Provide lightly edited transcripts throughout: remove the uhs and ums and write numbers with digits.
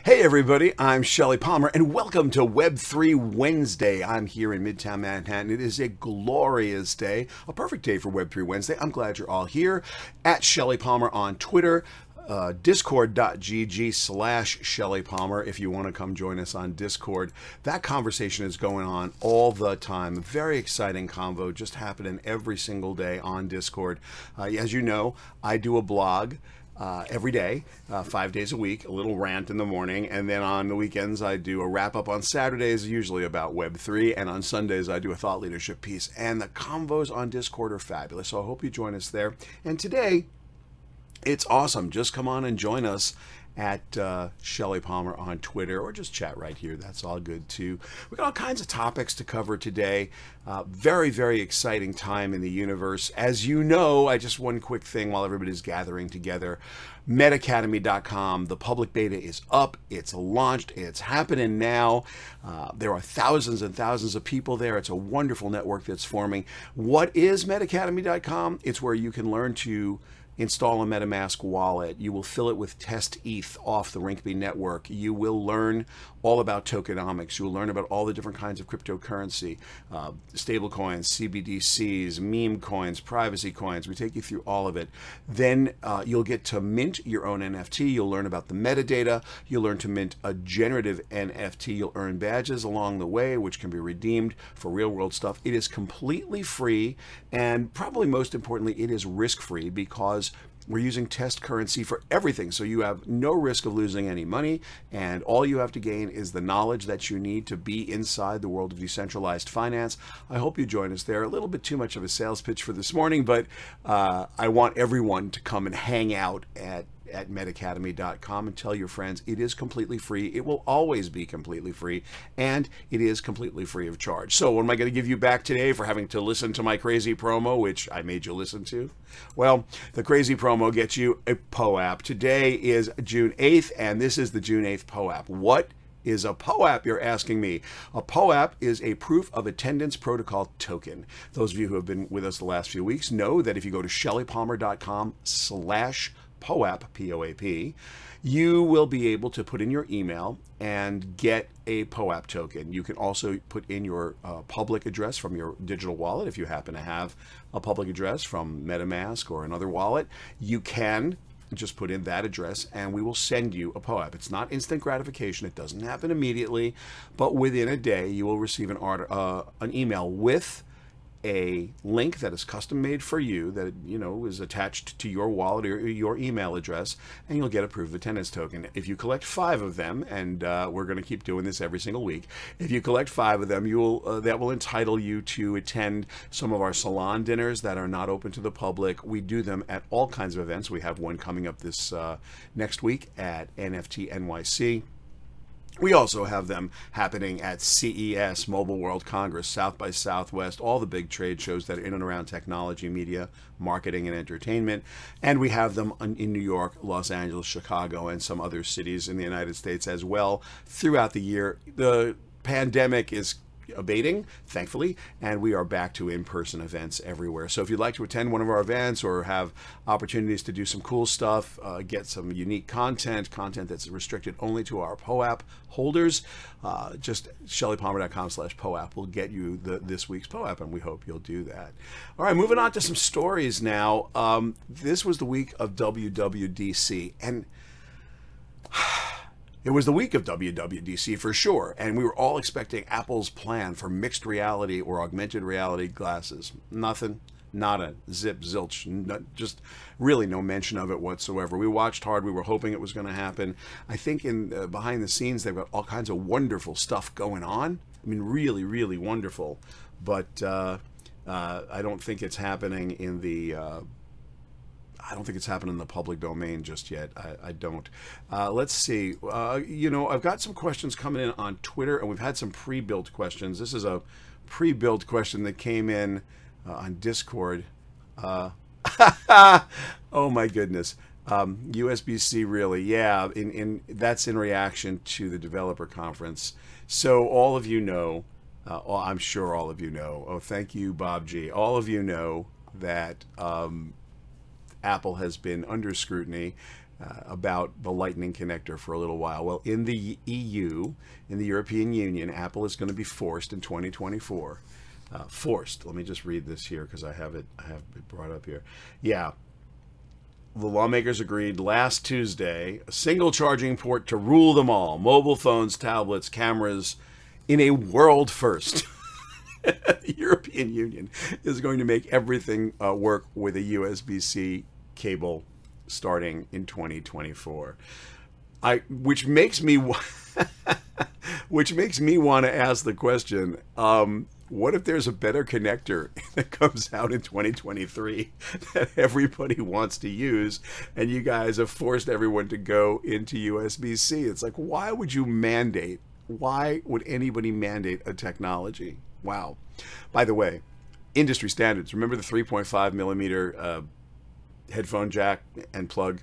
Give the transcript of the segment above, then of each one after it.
Hey everybody, I'm Shelly Palmer and welcome to Web3 Wednesday. I'm here in Midtown Manhattan. It is a glorious day, a perfect day for Web3 Wednesday. I'm glad you're all here. At Shelly Palmer on Twitter, discord.gg/Shelly Palmer if you want to come join us on Discord. That conversation is going on all the time. Very exciting convo just happening every single day on Discord. As you know, I do a blog every day, 5 days a week, a little rant in the morning, and then on the weekends I do a wrap-up on Saturdays, usually about Web3, and on Sundays I do a thought leadership piece, and the convos on Discord are fabulous, so I hope you join us there. And today, it's awesome. Just come on and join us at Shelly Palmer on Twitter, or just chat right here. That's all good too. We've got all kinds of topics to cover today. Very, very exciting time in the universe. As you know, one quick thing while everybody's gathering together. MetaCademy.com, the public beta is up, it's launched, it's happening now. There are thousands and thousands of people there. It's a wonderful network that's forming. What is MetaCademy.com? It's where you can learn to install a MetaMask wallet. You will fill it with test ETH off the Rinkeby network. You will learn all about tokenomics. You will learn about all the different kinds of cryptocurrency, stable coins, CBDCs, meme coins, privacy coins. We take you through all of it. Then you'll get to mint your own NFT. You'll learn about the metadata. You'll learn to mint a generative NFT. You'll earn badges along the way, which can be redeemed for real world stuff. It is completely free, and probably most importantly, it is risk-free because we're using test currency for everything. So you have no risk of losing any money, and all you have to gain is the knowledge that you need to be inside the world of decentralized finance. I hope you join us there. A little bit too much of a sales pitch for this morning, but I want everyone to come and hang out at metacademy.com and tell your friends it is completely free. It will always be completely free, and it is completely free of charge. So what am I going to give you back today for having to listen to my crazy promo, which I made you listen to? Well, the crazy promo gets you a POAP. Today is June 8th, and this is the June 8th POAP. What is a POAP, you're asking me? A POAP is a proof of attendance protocol token. Those of you who have been with us the last few weeks know that if you go to shellypalmer.com/POAP, P-O-A-P, you will be able to put in your email and get a POAP token. You can also put in your public address from your digital wallet. If you happen to have a public address from MetaMask or another wallet, you can just put in that address and we will send you a POAP. It's not instant gratification. It doesn't happen immediately, but within a day you will receive an email with a link that is custom made for you that is attached to your wallet or your email address, and you'll get a proof of attendance token. If you collect 5 of them, and we're going to keep doing this every single week, if you collect 5 of them, that will entitle you to attend some of our salon dinners that are not open to the public. We do them at all kinds of events. We have one coming up this next week at NFT NYC. We also have them happening at CES, Mobile World Congress, South by Southwest, all the big trade shows that are in and around technology, media, marketing, and entertainment. And we have them in New York, Los Angeles, Chicago, and some other cities in the United States as well throughout the year. The pandemic is abating, thankfully, and we are back to in-person events everywhere. So if you'd like to attend one of our events or have opportunities to do some cool stuff, get some unique content that's restricted only to our POAP holders, just shellypalmer.com/POAP will get you this week's POAP, and we hope you'll do that. All right, moving on to some stories now. This was the week of WWDC, and it was the week of WWDC for sure, and we were all expecting Apple's plan for mixed reality or augmented reality glasses. Nothing, nada, zip, zilch, just really no mention of it whatsoever. We watched hard. We were hoping it was going to happen. I think in behind the scenes, they've got all kinds of wonderful stuff going on. I mean, really, really wonderful, but I don't think it's happening in the public domain just yet. I don't. Let's see. I've got some questions coming in on Twitter, and we've had some pre-built questions. This is a pre-built question that came in on Discord. Oh my goodness. USB-C, really? Yeah. That's in reaction to the developer conference. So all of you know, I'm sure all of you know. Oh, thank you, Bob G. All of you know that Apple has been under scrutiny about the Lightning connector for a little while. Well, in the EU, in the European Union, Apple is going to be forced in 2024. Forced. Let me just read this here because I have it brought up here. Yeah. The lawmakers agreed last Tuesday, a single charging port to rule them all. Mobile phones, tablets, cameras, in a world first. The European Union is going to make everything work with a USB-C cable starting in 2024. Which makes me want to ask the question, what if there's a better connector that comes out in 2023 that everybody wants to use, and you guys have forced everyone to go into USB-C? It's like, why would you mandate? Why would anybody mandate a technology? Wow. By the way, industry standards. Remember the 3.5 millimeter headphone jack and plug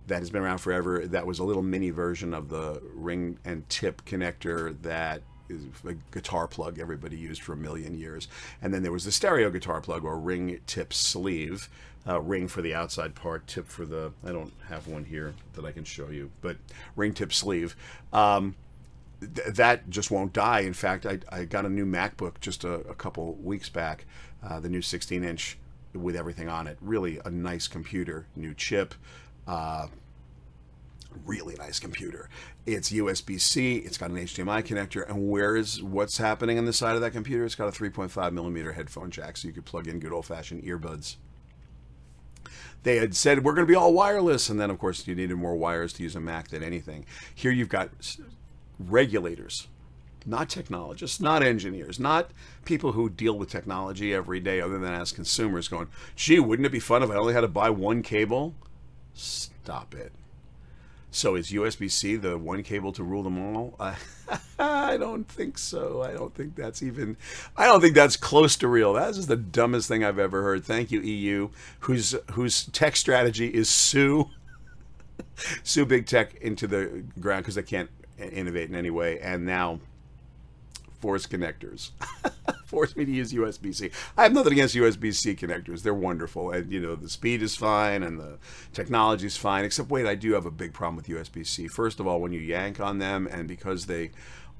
that has been around forever? That was a little mini version of the ring and tip connector that is a guitar plug everybody used for a million years. And then there was the stereo guitar plug, or ring tip sleeve. Ring for the outside part, tip for the, I don't have one here that I can show you, but ring tip sleeve. That just won't die. In fact, I got a new MacBook just a couple weeks back, the new 16-inch with everything on it. Really a nice computer, new chip, really nice computer. It's USB-C, it's got an HDMI connector, and what's happening on the side of that computer? It's got a 3.5 millimeter headphone jack, so you could plug in good old-fashioned earbuds. They had said, we're going to be all wireless, and then, of course, you needed more wires to use a Mac than anything. Here you've got regulators, not technologists, not engineers, not people who deal with technology every day other than as consumers going, gee, wouldn't it be fun if I only had to buy one cable? Stop it. So is USB-C the one cable to rule them all? I don't think so. I don't think that's close to real. That is the dumbest thing I've ever heard. Thank you, EU, whose tech strategy is sue big tech into the ground because they can't innovate in any way, and now force connectors. Force me to use USB-C. I have nothing against USB-C connectors. They're wonderful, and the speed is fine and the technology is fine, except wait, I do have a big problem with USB-C. First of all, when you yank on them, and because they,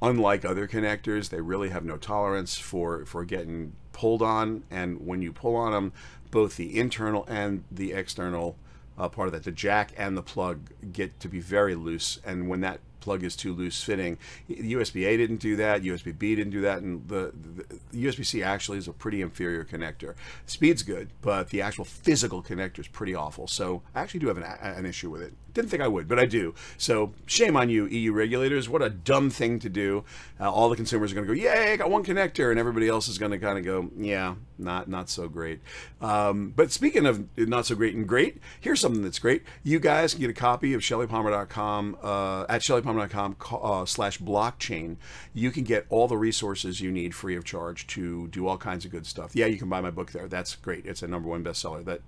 unlike other connectors, they really have no tolerance for getting pulled on, and when you pull on them, both the internal and the external part of that, the jack and the plug, get to be very loose, and when that plug is too loose fitting, USB-A didn't do that, USB-B didn't do that, and the USB-C actually is a pretty inferior connector. Speed's good, but the actual physical connector is pretty awful. So I actually do have an issue with it. Didn't think I would, but I do. So shame on you, EU regulators. What a dumb thing to do. All the consumers are going to go, yay, I got one connector, and everybody else is going to kind of go, yeah, not so great. But speaking of not so great and great, here's something that's great. You guys can get a copy of shellypalmer.com at shellypalmer.com/blockchain. You can get all the resources you need free of charge to do all kinds of good stuff. Yeah, you can buy my book there. That's great. It's a #1 bestseller that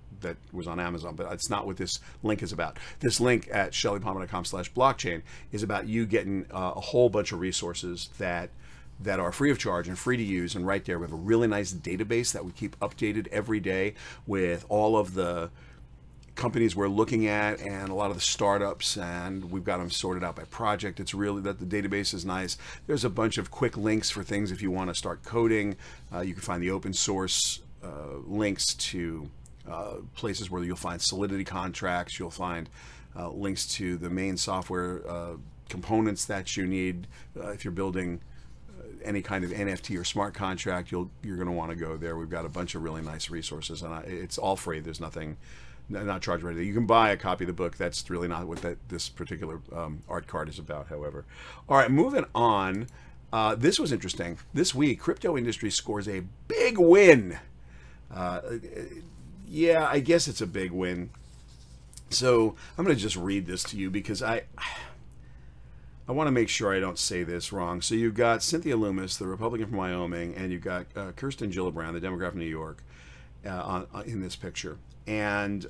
was on Amazon, but it's not what this link is about. This link at shellypalmer.com/blockchain is about you getting a whole bunch of resources that are free of charge and free to use, and right there we have a really nice database that we keep updated every day with all of the companies we're looking at and a lot of the startups, and we've got them sorted out by project. It's really that the database is nice. There's a bunch of quick links for things if you want to start coding. You can find the open source links to places where you'll find Solidity contracts. You'll find links to the main software components that you need if you're building any kind of NFT or smart contract. You're going to want to go there. We've got a bunch of really nice resources, and it's all free. There's nothing, not charged right. You can buy a copy of the book. That's really not what this particular art card is about, however. All right, moving on. This was interesting. This week, crypto industry scores a big win. Yeah, I guess it's a big win. So I'm going to just read this to you because I want to make sure I don't say this wrong. So you've got Cynthia Loomis, the Republican from Wyoming, and you've got Kirsten Gillibrand, the Democrat from New York, in this picture. And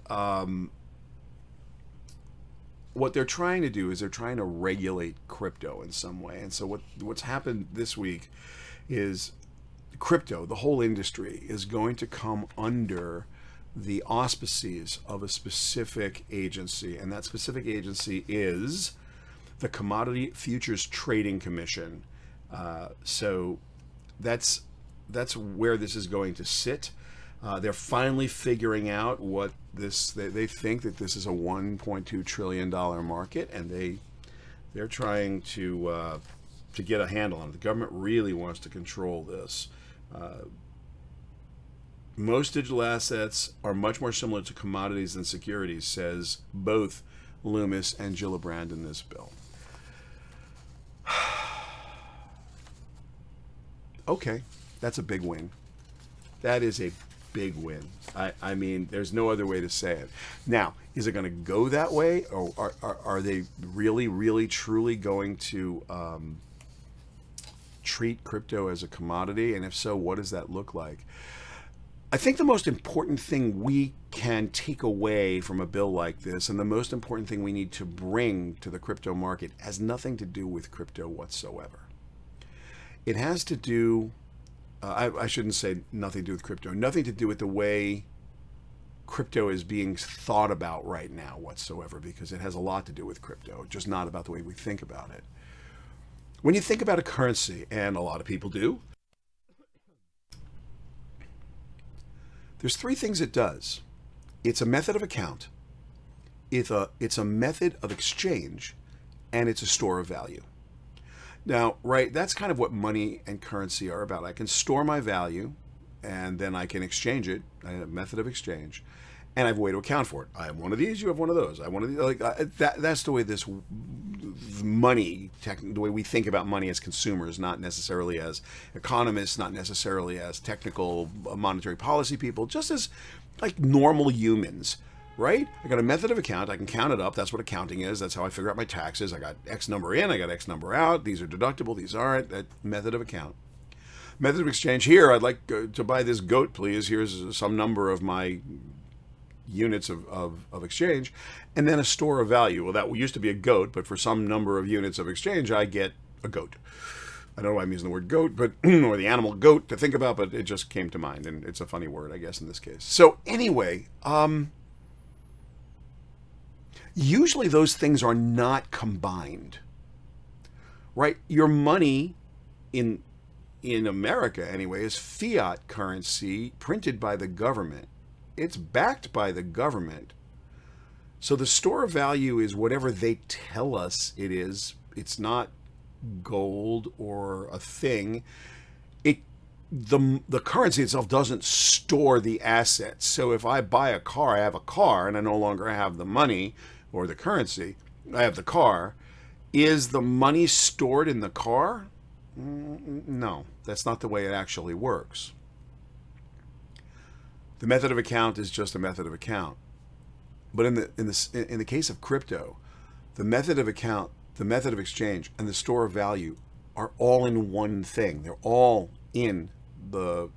what they're trying to do is they're trying to regulate crypto in some way. And so what's happened this week is crypto, the whole industry, is going to come under the auspices of a specific agency, and that specific agency is the Commodity Futures Trading Commission. So that's where this is going to sit. They're finally figuring out what this. They think that this is a $1.2 trillion market, and they're trying to get a handle on it. The government really wants to control this. Most digital assets are much more similar to commodities than securities, says both Loomis and Gillibrand in this bill. Okay, that's a big win. That is a big win. I mean, there's no other way to say it. Now, is it going to go that way, or are they really, really, truly going to treat crypto as a commodity? And if so, what does that look like? I think the most important thing we can take away from a bill like this, and the most important thing we need to bring to the crypto market, has nothing to do with crypto whatsoever. It has to do, I shouldn't say nothing to do with crypto, nothing to do with the way crypto is being thought about right now whatsoever, because it has a lot to do with crypto, just not about the way we think about it. When you think about a currency, and a lot of people do, there's three things it does. It's a method of account, it's a method of exchange, and it's a store of value. Now, right, that's kind of what money and currency are about. I can store my value, and then I can exchange it, a method of exchange, and I have a way to account for it. I have one of these, you have one of those. I have one of these, like that's the way this money, the way we think about money as consumers, not necessarily as economists, not necessarily as technical monetary policy people, just as like normal humans. Right? I got a method of account. I can count it up. That's what accounting is. That's how I figure out my taxes. I got X number in. I got X number out. These are deductible. These aren't. That method of account. Method of exchange. Here, I'd like to buy this goat, please. Here's some number of my units of exchange. And then a store of value. Well, that used to be a goat, but for some number of units of exchange, I get a goat. I don't know why I'm using the word goat, but or the animal goat to think about, but it just came to mind, and it's a funny word, I guess, in this case. So anyway, usually those things are not combined, right? Your money in America, anyway, is fiat currency printed by the government. It's backed by the government. So the store of value is whatever they tell us it is. It's not gold or a thing. The currency itself doesn't store the assets. So if I buy a car, I have a car, and I no longer have the money or the currency, I have the car. Is the money stored in the car? No, that's not the way it actually works. The method of account is just a method of account. But in the case of crypto, the method of account, the method of exchange, and the store of value are all in one thing. They're all in the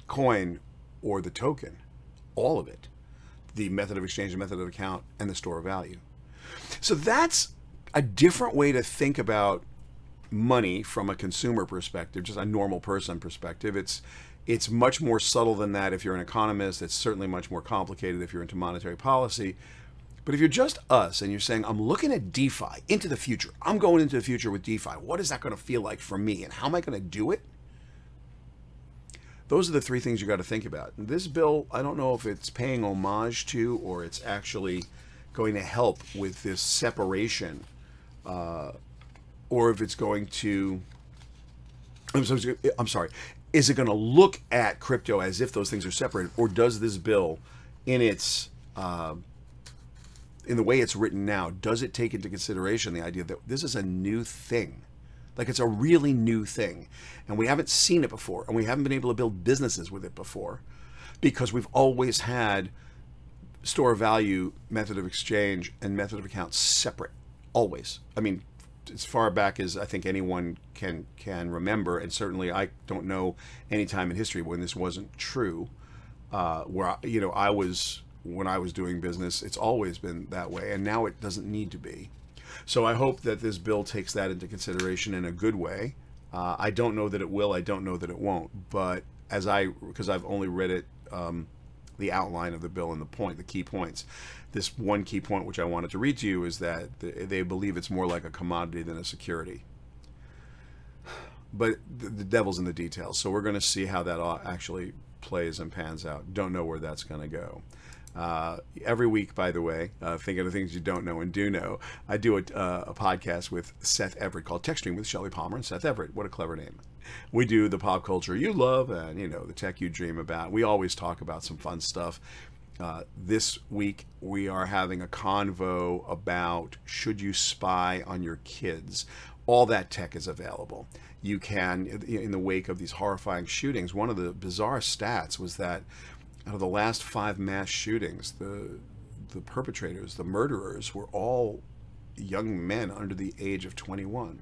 coin or the token, all of it. The method of exchange, the method of account, and the store of value. So that's a different way to think about money from a consumer perspective, just a normal person perspective. It's much more subtle than that if you're an economist. It's certainly much more complicated if you're into monetary policy. But if you're just us and you're saying, I'm looking at DeFi into the future, I'm going into the future with DeFi, what is that going to feel like for me, and how am I going to do it? Those are the three things you got to think about. This bill, I don't know if it's paying homage to or it's actually going to help with this separation, or if it's going to, I'm sorry, is it going to look at crypto as if those things are separated, or does this bill, in its in the way it's written now, does it take into consideration the idea that this is a new thing? Like, it's a really new thing, and we haven't seen it before, and we haven't been able to build businesses with it before, because we've always had store of value, method of exchange, and method of account separate, always. I mean, as far back as I think anyone can remember, and certainly I don't know any time in history when this wasn't true, where when I was doing business, it's always been that way, and now it doesn't need to be. So I hope that this bill takes that into consideration in a good way. I don't know that it will. I don't know that it won't. But because I've only read it, the the outline of the bill and the key points. This one key point, which I wanted to read to you, is that they believe it's more like a commodity than a security. But the devil's in the details, so we're going to see how that actually plays and pans out. Don't know where that's going to go. Every week, by the way, thinking of things you don't know and do know, I do a podcast with Seth Everett called Techstream with Shelly Palmer and Seth Everett. What a clever name. We do the pop culture you love and, you know, the tech you dream about. We always talk about some fun stuff. This week, we are having a convo about should you spy on your kids. All that tech is available. You can, in the wake of these horrifying shootings, one of the bizarre stats was that out of the last 5 mass shootings, the perpetrators, the murderers, were all young men under the age of 21.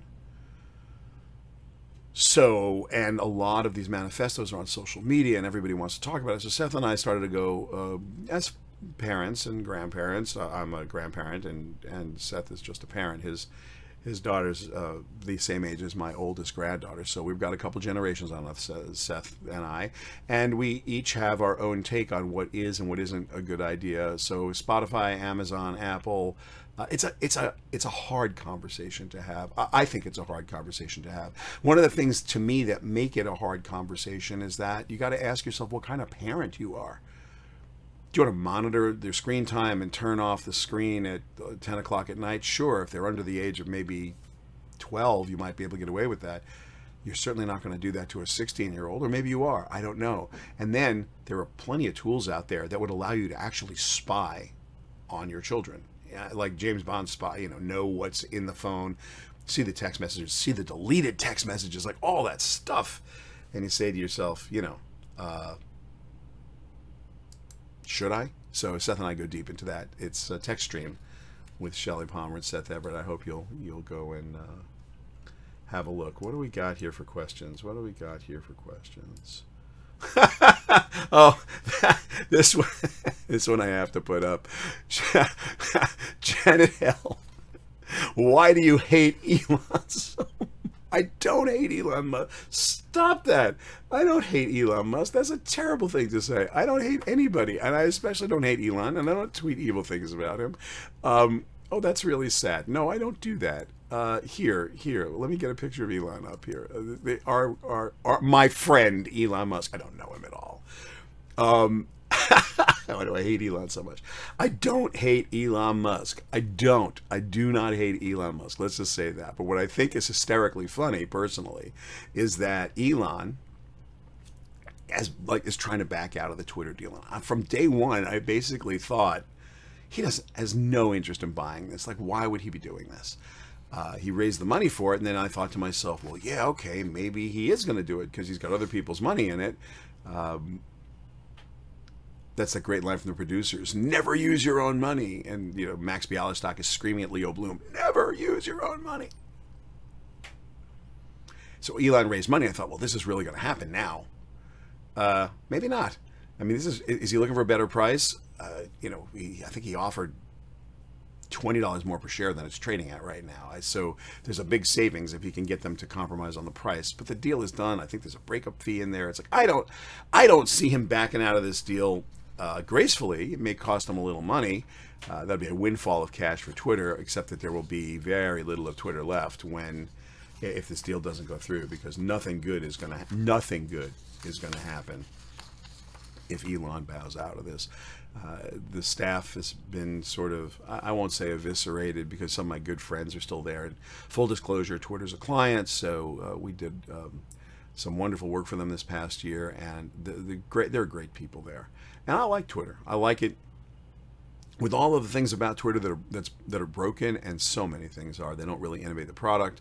So, and a lot of these manifestos are on social media and everybody wants to talk about it. So Seth and I started to go, as parents and grandparents, I'm a grandparent and Seth is just a parent. His daughter's the same age as my oldest granddaughter, so we've got a couple generations on us, Seth and I, and we each have our own take on what is and what isn't a good idea. So Spotify, Amazon, Apple, it's a hard conversation to have. I think it's a hard conversation to have. One of the things to me that make it a hard conversation is that you got to ask yourself what kind of parent you are. Do you want to monitor their screen time and turn off the screen at 10 o'clock at night? Sure, if they're under the age of maybe 12, you might be able to get away with that. You're certainly not going to do that to a 16-year-old, or maybe you are. I don't know. And then there are plenty of tools out there that would allow you to actually spy on your children. Like James Bond spy, you know what's in the phone, see the text messages, see the deleted text messages, like all that stuff. And you say to yourself, you know, should I? So Seth and I go deep into that. It's Techstream with Shelly Palmer and Seth Everett. I hope you'll go and have a look. What do we got here for questions? Oh, this one I have to put up. Janet L. Why do you hate Elon so much? I don't hate Elon Musk. Stop that. I don't hate Elon Musk. That's a terrible thing to say. I don't hate anybody, and I especially don't hate Elon, and I don't tweet evil things about him. Oh, that's really sad. No, I don't do that. Here, let me get a picture of Elon up here. My friend, Elon Musk. I don't know him at all. Why do I hate Elon so much? I don't hate Elon Musk. I do not hate Elon Musk. Let's just say that. But what I think is hysterically funny, personally, is that Elon is trying to back out of the Twitter deal. From day one, I basically thought he has no interest in buying this. Like, why would he be doing this? He raised the money for it, and then I thought to myself, well, yeah, okay, maybe he is going to do it because he's got other people's money in it. That's a great line from the producers. Never use your own money. And, you know, Max Bialystock is screaming at Leo Bloom, never use your own money. So Elon raised money. I thought, well, this is really going to happen now. Maybe not. I mean, is he looking for a better price? You know, I think he offered $20 more per share than it's trading at right now. So there's a big savings if he can get them to compromise on the price. But the deal is done. I think there's a breakup fee in there. It's like, I don't see him backing out of this deal gracefully. It may cost him a little money. That'd be a windfall of cash for Twitter, except that there will be very little of Twitter left if this deal doesn't go through, because nothing good is going to happen if Elon bows out of this. The staff has been sort of, I won't say eviscerated, because some of my good friends are still there. And full disclosure, Twitter's a client, so we did some wonderful work for them this past year, and they're great people there. And I like Twitter. I like it with all of the things about Twitter that are broken, and so many things are. They don't really innovate the product,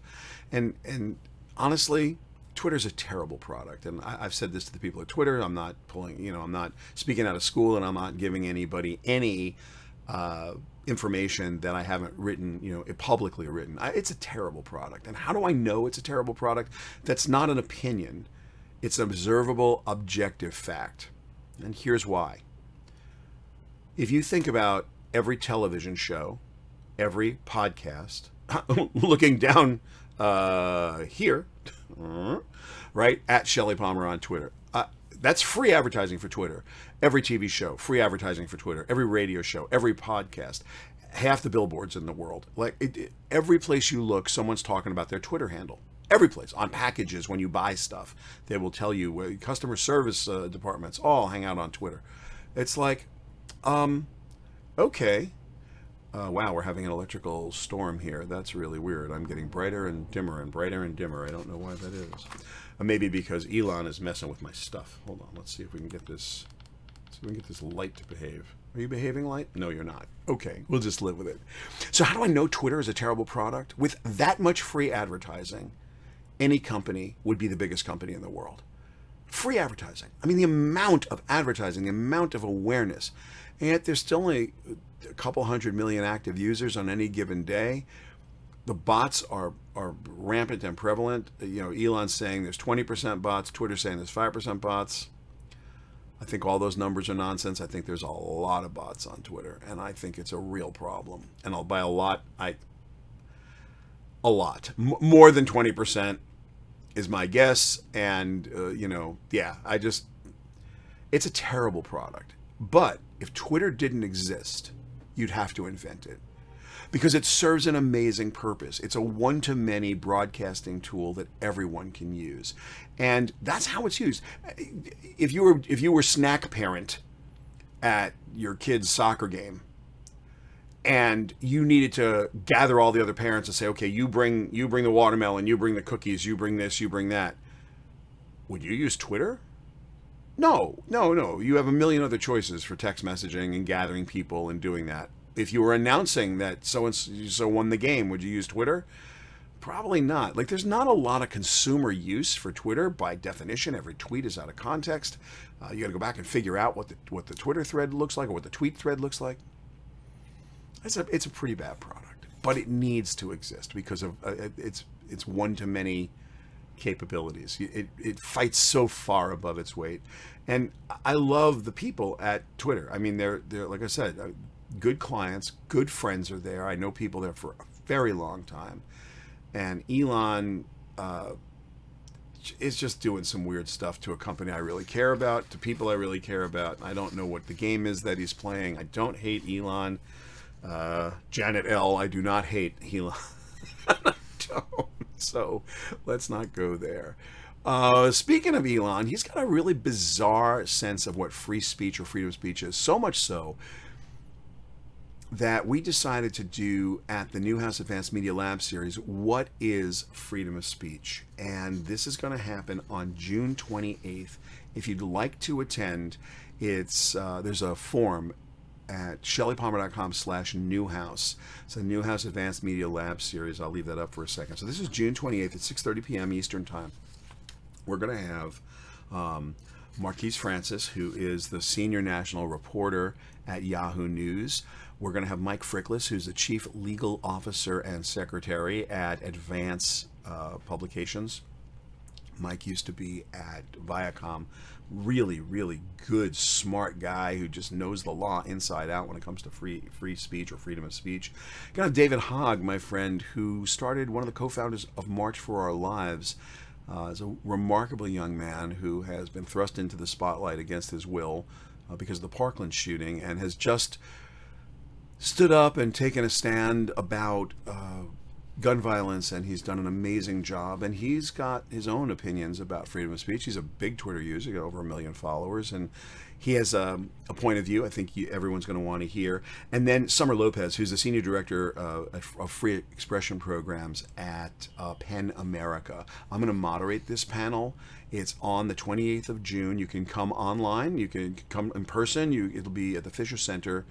and honestly, Twitter's a terrible product. And I've said this to the people at Twitter. I'm not I'm not speaking out of school, and I'm not giving anybody any information that I haven't written, publicly written. It's a terrible product. And how do I know it's a terrible product? That's not an opinion. It's an observable, objective fact. And here's why. If you think about every television show, every podcast, looking down here, right, at Shelly Palmer on Twitter, That's free advertising for Twitter. Every TV show, free advertising for Twitter. Every radio show, every podcast, half the billboards in the world. Like every place you look, someone's talking about their Twitter handle. Every place. On packages, when you buy stuff, they will tell you. Customer service departments all hang out on Twitter. It's like, okay. Wow, we're having an electrical storm here. That's really weird. I'm getting brighter and dimmer and brighter and dimmer. I don't know why that is. Maybe because Elon is messing with my stuff. Hold on. Let's see if we can get this. See if we can get this light to behave. Are you behaving, light? No, you're not. Okay, we'll just live with it. So how do I know Twitter is a terrible product? With that much free advertising, any company would be the biggest company in the world. Free advertising. I mean, the amount of advertising, the amount of awareness, and yet there's still only a couple 100 million active users on any given day. The bots are rampant and prevalent. You know, Elon's saying there's 20% bots. Twitter's saying there's 5% bots. I think all those numbers are nonsense. I think there's a lot of bots on Twitter, and I think it's a real problem. And by a lot, more than 20% is my guess. And you know, yeah, it's a terrible product. But if Twitter didn't exist, you'd have to invent it, because it serves an amazing purpose. It's a one-to-many broadcasting tool that everyone can use, and that's how it's used. If you were snack parent at your kid's soccer game, and you needed to gather all the other parents and say, okay, you bring the watermelon, you bring the cookies, you bring this, you bring that, would you use Twitter? No. You have a million other choices for text messaging and gathering people and doing that. If you were announcing that so-and-so won the game, would you use Twitter? Probably not. Like, there's not a lot of consumer use for Twitter by definition. Every tweet is out of context. You got to go back and figure out what the Twitter thread looks like, or what the tweet thread looks like. It's a pretty bad product, but it needs to exist because of its one-to-many capabilities. It fights so far above its weight, and I love the people at Twitter. I mean, they're like I said, good clients, good friends are there. I know people there for a very long time, and Elon is just doing some weird stuff to a company I really care about, to people I really care about. I don't know what the game is that he's playing. I don't hate Elon. Janet L. I do not hate Elon. I don't. So let's not go there. Speaking of Elon, he's got a really bizarre sense of what free speech or freedom of speech is. So much so that we decided to do at the Newhouse Advanced Media Lab series, what is freedom of speech? And this is going to happen on June 28th. If you'd like to attend, there's a form at shellypalmer.com/Newhouse. It's a Newhouse Advanced Media Lab series. I'll leave that up for a second. So this is June 28th at 6:30 p.m. Eastern Time. We're going to have Marquise Francis, who is the senior national reporter at Yahoo News. We're going to have Mike Frickless, who's the chief legal officer and secretary at Advance Publications. Mike used to be at Viacom. Really, really good, smart guy who just knows the law inside out when it comes to free speech or freedom of speech. Gonna have David Hogg, my friend, who started, one of the co-founders of March for Our Lives. Is a remarkable young man who has been thrust into the spotlight against his will because of the Parkland shooting, and has just stood up and taken a stand about gun violence, and he's done an amazing job, and he's got his own opinions about freedom of speech. He's a big Twitter user, got over 1 million followers, and he has a point of view I think everyone's going to want to hear. And then Summer Lopez, who's the senior director of free expression programs at PEN America. I'm going to moderate this panel. It's on the 28th of June. You can come online, you can come in person. It'll be at the Fisher Center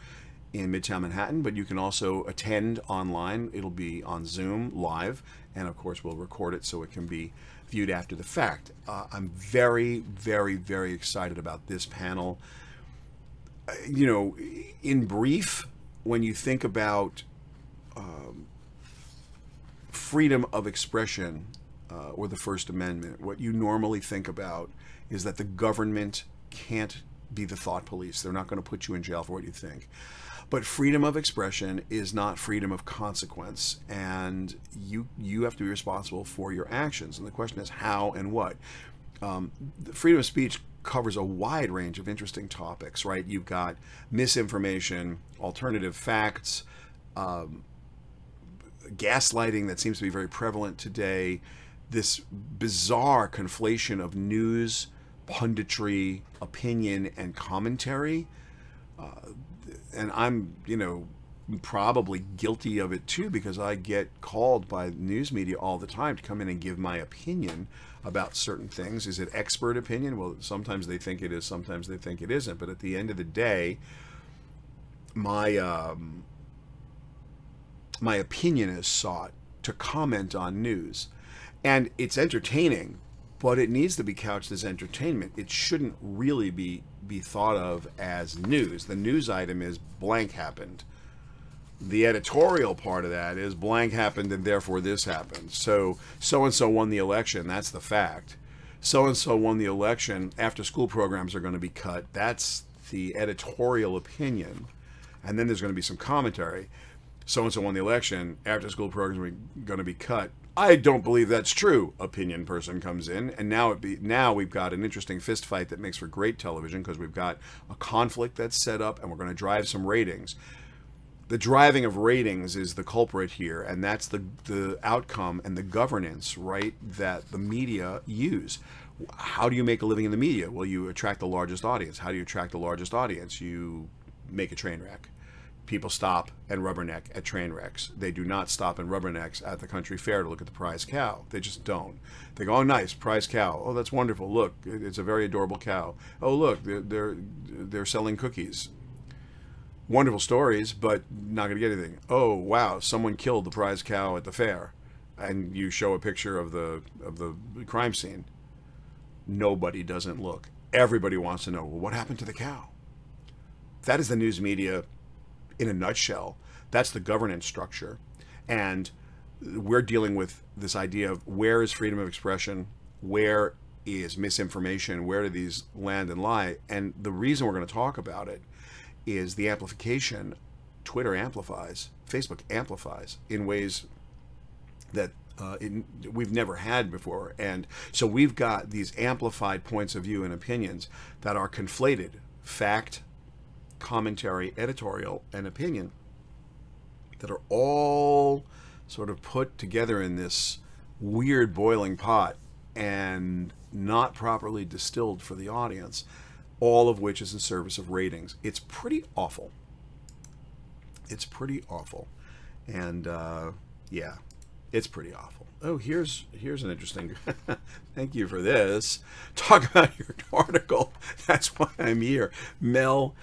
in Midtown Manhattan, but you can also attend online. It'll be on Zoom live, and of course we'll record it so it can be viewed after the fact. I'm very, very, very excited about this panel. You know, in brief, when you think about freedom of expression or the First Amendment, what you normally think about is that the government can't be the thought police. They're not going to put you in jail for what you think. But freedom of expression is not freedom of consequence, and you have to be responsible for your actions. And the question is how and what. Freedom of speech covers a wide range of interesting topics, right? You've got misinformation, alternative facts, gaslighting that seems to be very prevalent today, this bizarre conflation of news, punditry, opinion, and commentary. And I'm, probably guilty of it too, because I get called by news media all the time to come in and give my opinion about certain things. Is it expert opinion? Well, sometimes they think it is, sometimes they think it isn't. But at the end of the day, my my opinion is sought to comment on news. And it's entertaining, but it needs to be couched as entertainment. It shouldn't really be thought of as news. The news item is blank happened. The editorial part of that is blank happened and therefore this happened. So-and-so won the election. That's the fact. So-and-so won the election. After school programs are going to be cut. That's the editorial opinion. And then there's going to be some commentary. So-and-so won the election. After school programs are going to be cut. I don't believe that's true. Opinion person comes in, and now we've got an interesting fist fight that makes for great television, because we've got a conflict that's set up, and we're going to drive some ratings. The driving of ratings is the culprit here, and that's the outcome and the governance, right, that the media use. How do you make a living in the media? Well, you attract the largest audience. How do you attract the largest audience? You make a train wreck. People stop and rubberneck at train wrecks. They do not stop and rubbernecks at the country fair to look at the prize cow. They just don't. They go, oh, nice, prize cow. Oh, that's wonderful. Look, it's a very adorable cow. Oh, look, they're selling cookies. Wonderful stories, but not going to get anything. Oh, wow, someone killed the prize cow at the fair. And you show a picture of the crime scene. Nobody doesn't look. Everybody wants to know, well, what happened to the cow? That is the news media in a nutshell. That's the governance structure. And we're dealing with this idea of where is freedom of expression, where is misinformation, where do these land and lie? And the reason we're going to talk about it is the amplification. Twitter amplifies, Facebook amplifies in ways that we've never had before. And so we've got these amplified points of view and opinions that are conflated. Fact, commentary, editorial, and opinion, that are all sort of put together in this weird boiling pot and not properly distilled for the audience, all of which is in service of ratings. It's pretty awful. It's pretty awful. And yeah, it's pretty awful. Oh, here's an interesting, thank you for this. Talk about your article. That's why I'm here. Mel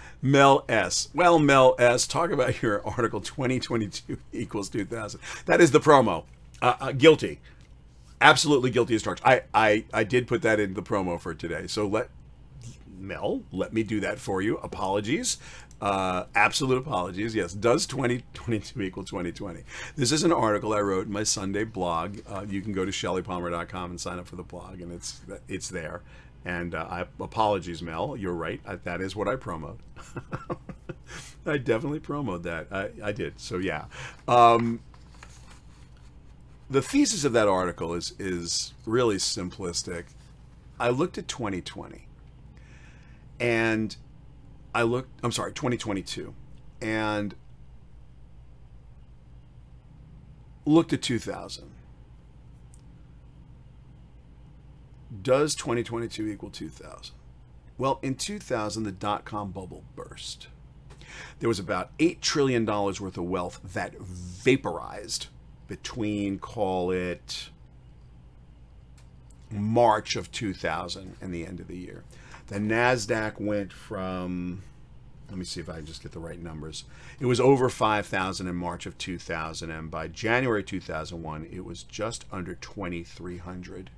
S. Well, Mel S., talk about your article 2022 equals 2000. That is the promo. Guilty. Absolutely guilty as charged. I did put that in the promo for today. So let me do that for you. Apologies. Absolute apologies. Yes. Does 2022 equal 2020? This is an article I wrote in my Sunday blog. You can go to shellypalmer.com and sign up for the blog, and it's there. And apologies, Mel. You're right. That is what I promote. I definitely promote that. I did. So yeah. The thesis of that article is really simplistic. I looked at 2020, and I'm sorry, 2022, and looked at 2000. Does 2022 equal 2000? Well, in 2000, the dot-com bubble burst. There was about $8 trillion worth of wealth that vaporized between, call it, March of 2000 and the end of the year. The NASDAQ went from, let me see if I can just get the right numbers. It was over 5,000 in March of 2000, and by January 2001, it was just under 2,300.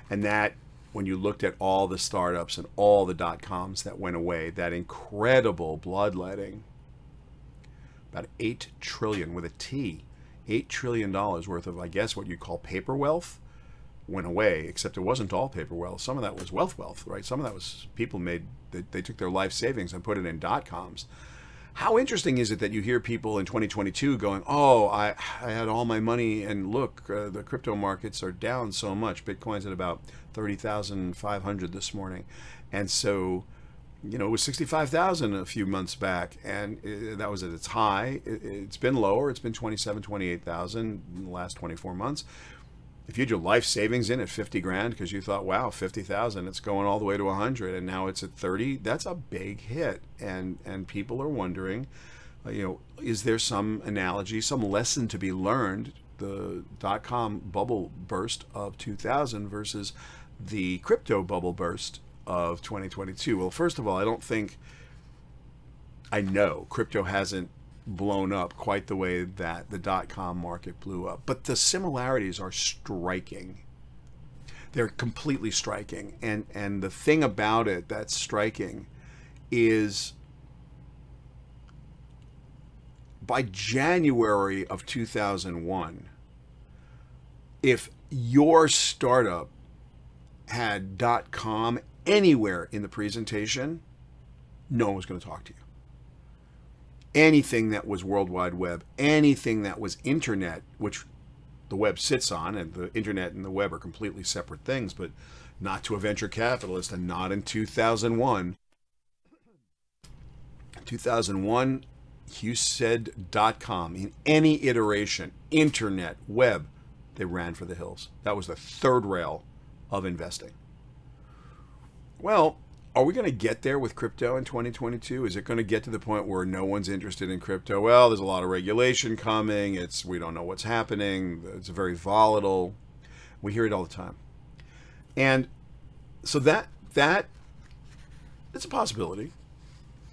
And that, when you looked at all the startups and all the dot-coms that went away, that incredible bloodletting, about 8 trillion with a T, $8 trillion worth of, I guess, what you call paper wealth, went away, except it wasn't all paper wealth. Some of that was wealth, right? Some of that was people made, they took their life savings and put it in dot-coms. How interesting is it that you hear people in 2022 going, oh, I had all my money and look, the crypto markets are down so much. Bitcoin's at about 30,500 this morning. And so, you know, it was 65,000 a few months back, and that was at its high. It's been lower. It's been 27, 28,000 in the last 24 months. If you had your life savings in at 50 grand because you thought, wow, 50,000, it's going all the way to 100, and now it's at 30, that's a big hit. And people are wondering, you know, is there some analogy, some lesson to be learned, the dot-com bubble burst of 2000 versus the crypto bubble burst of 2022? Well, first of all, I know crypto hasn't blown up quite the way that the dot-com market blew up, but the similarities are striking. They're completely striking, and the thing about it that's striking is by January of 2001, if your startup had .com anywhere in the presentation, no one was going to talk to you. Anything that was World Wide Web, anything that was internet, which the web sits on, and the internet and the web are completely separate things, but not to a venture capitalist, and not in 2001. 2001, you said .com in any iteration, internet, web, they ran for the hills. That was the third rail of investing. Well, are we going to get there with crypto in 2022? Is it going to get to the point where no one's interested in crypto? Well, there's a lot of regulation coming. We don't know what's happening. It's very volatile. We hear it all the time. And so that it's a possibility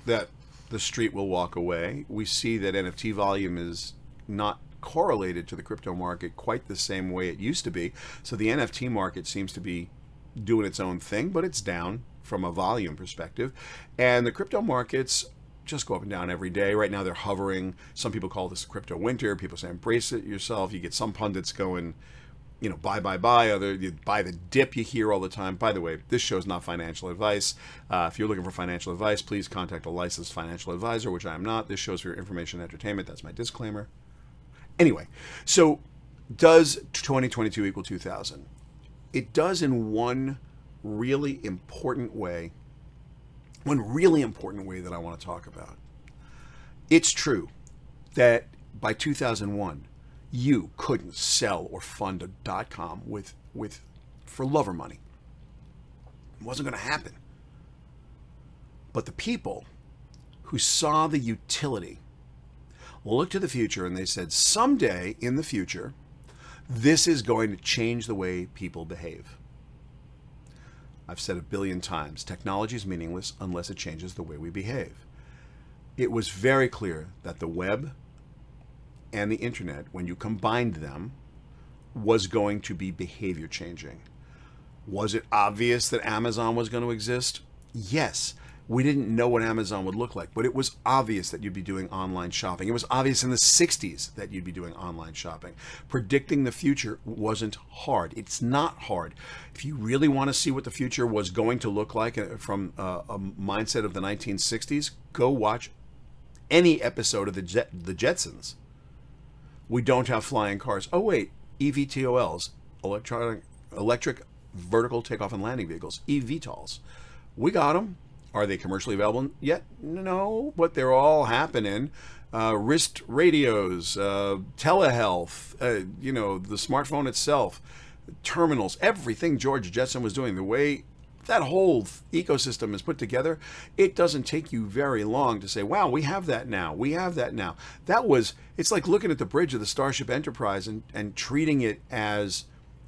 that the street will walk away. We see that NFT volume is not correlated to the crypto market quite the same way it used to be. So the NFT market seems to be doing its own thing, but it's down from a volume perspective. And the crypto markets just go up and down every day. Right now they're hovering. Some people call this crypto winter. People say embrace it yourself. You get some pundits going, you know, buy, other, you buy the dip you hear all the time. By the way, this show is not financial advice. If you're looking for financial advice, please contact a licensed financial advisor, which I am not. This show's for your information and entertainment. That's my disclaimer. Anyway, so does 2022 equal 2000? It does in one really important way that I want to talk about. It's true that by 2001, you couldn't sell or fund a .com for love or money. It wasn't going to happen. But the people who saw the utility looked to the future and they said, someday in the future, this is going to change the way people behave. I've said a billion times, technology is meaningless unless it changes the way we behave. It was very clear that the web and the internet, when you combined them, was going to be behavior changing. Was it obvious that Amazon was going to exist? Yes. We didn't know what Amazon would look like, but it was obvious that you'd be doing online shopping. It was obvious in the 60s that you'd be doing online shopping. Predicting the future wasn't hard. It's not hard. If you really want to see what the future was going to look like from a mindset of the 1960s, go watch any episode of the Jetsons. We don't have flying cars. Oh wait, EVTOLs, electric vertical takeoff and landing vehicles, eVTOLs. We got them. Are they commercially available yet? No, but they're all happening. Wrist radios, telehealth, you know, the smartphone itself, terminals, everything George Jetson was doing, the way that whole ecosystem is put together, it doesn't take you very long to say, wow, we have that now. We have that now. It's like looking at the bridge of the Starship Enterprise and treating it as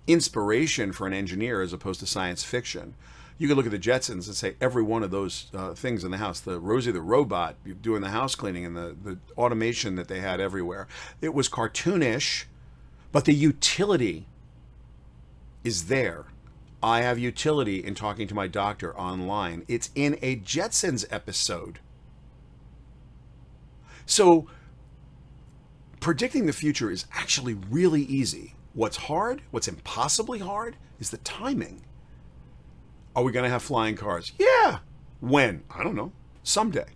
inspiration for an engineer as opposed to science fiction. You could look at the Jetsons and say every one of those things in the house, the Rosie the robot doing the house cleaning and the automation that they had everywhere. It was cartoonish, but the utility is there. I have utility in talking to my doctor online. It's in a Jetsons episode. So predicting the future is actually really easy. What's hard, what's impossibly hard, is the timing. Are we going to have flying cars? Yeah. When? I don't know. Someday.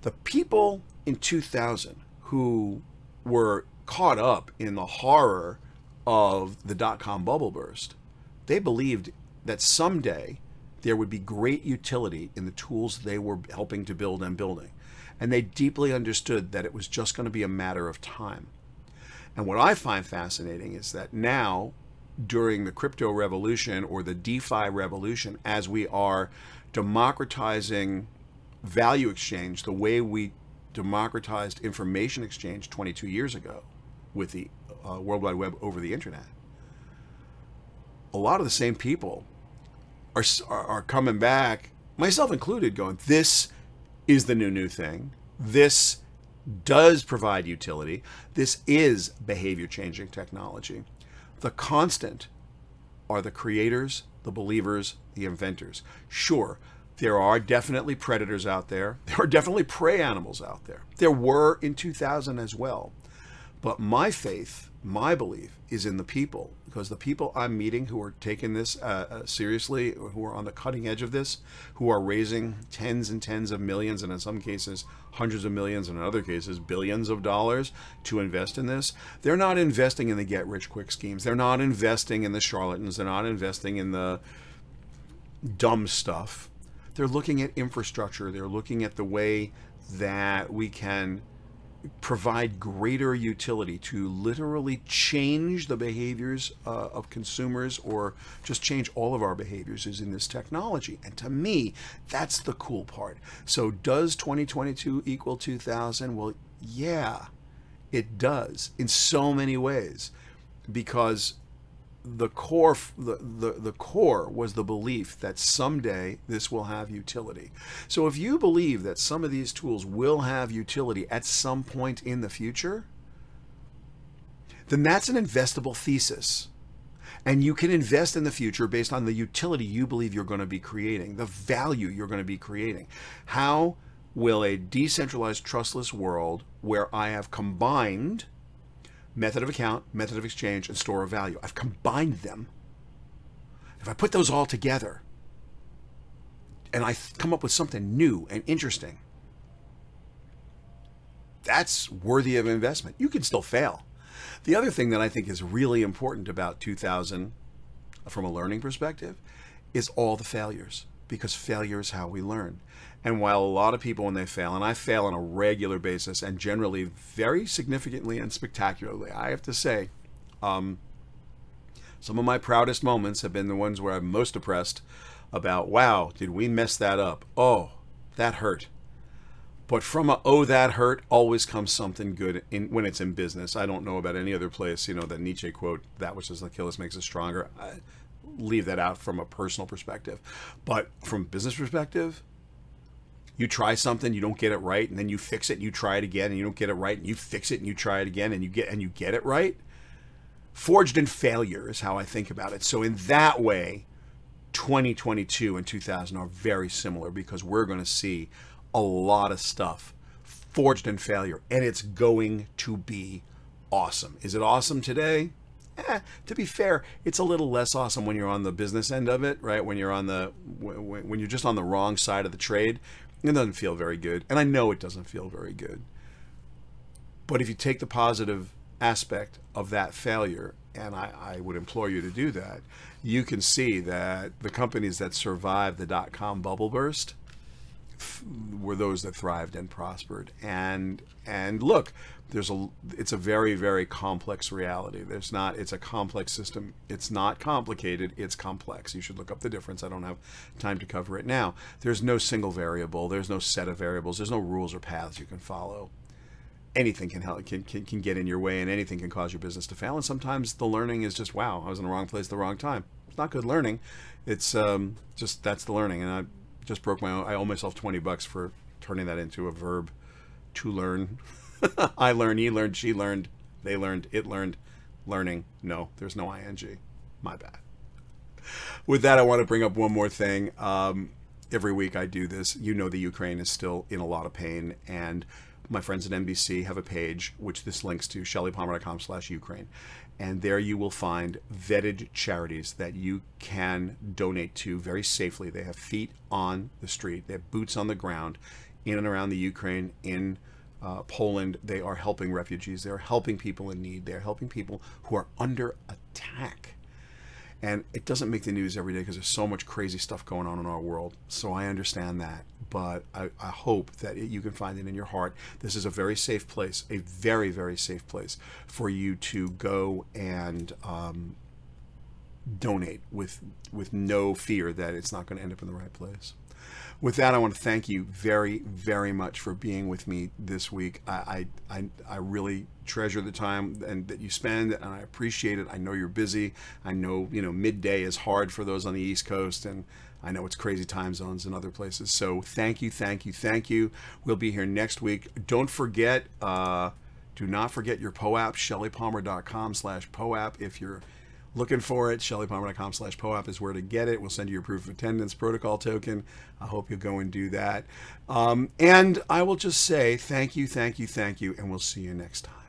The people in 2000 who were caught up in the horror of the dot-com bubble burst, they believed that someday there would be great utility in the tools they were helping to build and building. And they deeply understood that it was just going to be a matter of time. And what I find fascinating is that now, during the crypto revolution or the DeFi revolution, as we are democratizing value exchange the way we democratized information exchange 22 years ago with the World Wide Web over the internet, a lot of the same people are coming back, myself included, going, this is the new thing. This does provide utility. This is behavior changing technology. The constant are the creators, the believers, the inventors. Sure, there are definitely predators out there. There are definitely prey animals out there. There were in 2000 as well. But my faith, my belief is in the people, because the people I'm meeting who are taking this seriously, who are on the cutting edge of this, who are raising tens and tens of millions, and in some cases hundreds of millions, and in other cases billions of dollars to invest in this, they're not investing in the get-rich-quick schemes. They're not investing in the charlatans. They're not investing in the dumb stuff. They're looking at infrastructure. They're looking at the way that we can provide greater utility to literally change the behaviors of consumers, or just change all of our behaviors, is in this technology. And to me, that's the cool part. So does 2022 equal 2000? Well, yeah, it does in so many ways, because the core was the belief that someday this will have utility. So if you believe that some of these tools will have utility at some point in the future, then that's an investable thesis. And you can invest in the future based on the utility you believe you're going to be creating, the value you're going to be creating. How will a decentralized, trustless world where I have combined method of account, method of exchange, and store of value, I've combined them, if I put those all together and I come up with something new and interesting, that's worthy of investment. You can still fail. The other thing that I think is really important about 2000 from a learning perspective is all the failures, because failure is how we learn. And while a lot of people, when they fail, and I fail on a regular basis and generally very significantly and spectacularly, I have to say, some of my proudest moments have been the ones where I'm most depressed about, wow, did we mess that up? Oh, that hurt. But from a, oh, that hurt, always comes something good when it's in business. I don't know about any other place, you know, that Nietzsche quote, that which doesn't kill us makes us stronger. I leave that out from a personal perspective. But from a business perspective, you try something, you don't get it right, and then you fix it, and you try it again, and you don't get it right, and you fix it, and you try it again, and you get it right. Forged in failure is how I think about it. So in that way, 2022 and 2000 are very similar, because we're going to see a lot of stuff forged in failure, and it's going to be awesome. Is it awesome today? To be fair, it's a little less awesome when you're on the business end of it, right? When you're on the when you're just on the wrong side of the trade, it doesn't feel very good. And I know it doesn't feel very good. But if you take the positive aspect of that failure, and I would implore you to do that, you can see that the companies that survived the dot-com bubble burst were those that thrived and prospered. And look, it's a very, very complex reality. It's a complex system. It's not complicated, it's complex. You should look up the difference. I don't have time to cover it now. There's no single variable, there's no set of variables, there's no rules or paths you can follow. Anything can get in your way, and anything can cause your business to fail. And sometimes the learning is just, wow, I was in the wrong place at the wrong time. It's not good learning. It's just, that's the learning. And I just broke my own, I owe myself $20 for turning that into a verb, to learn. I learned, he learned, she learned, they learned, it learned, learning. No, there's no ing. My bad. With that, I want to bring up one more thing. Every week I do this. You know, the Ukraine is still in a lot of pain, and my friends at NBC have a page, which this links to, shellypalmer.com/Ukraine. And there you will find vetted charities that you can donate to very safely. They have feet on the street. They have boots on the ground in and around the Ukraine, in Poland. They are helping refugees. They are helping people in need. They are helping people who are under attack. And it doesn't make the news every day because there's so much crazy stuff going on in our world. So I understand that. But I hope that you can find it in your heart. This is a very safe place, a very, very safe place for you to go and donate with no fear that it's not going to end up in the right place. With that, I want to thank you very, very much for being with me this week. I really treasure the time and that you spend, and I appreciate it. I know you're busy. I know, midday is hard for those on the East Coast, and I know it's crazy time zones in other places. So thank you, thank you, thank you. We'll be here next week. Don't forget, do not forget your POAP, shellypalmer.com/POAP. If you're looking for it, shellypalmer.com/POAP is where to get it. We'll send you your proof of attendance protocol token. I hope you'll go and do that. And I will just say thank you, thank you, thank you, and we'll see you next time.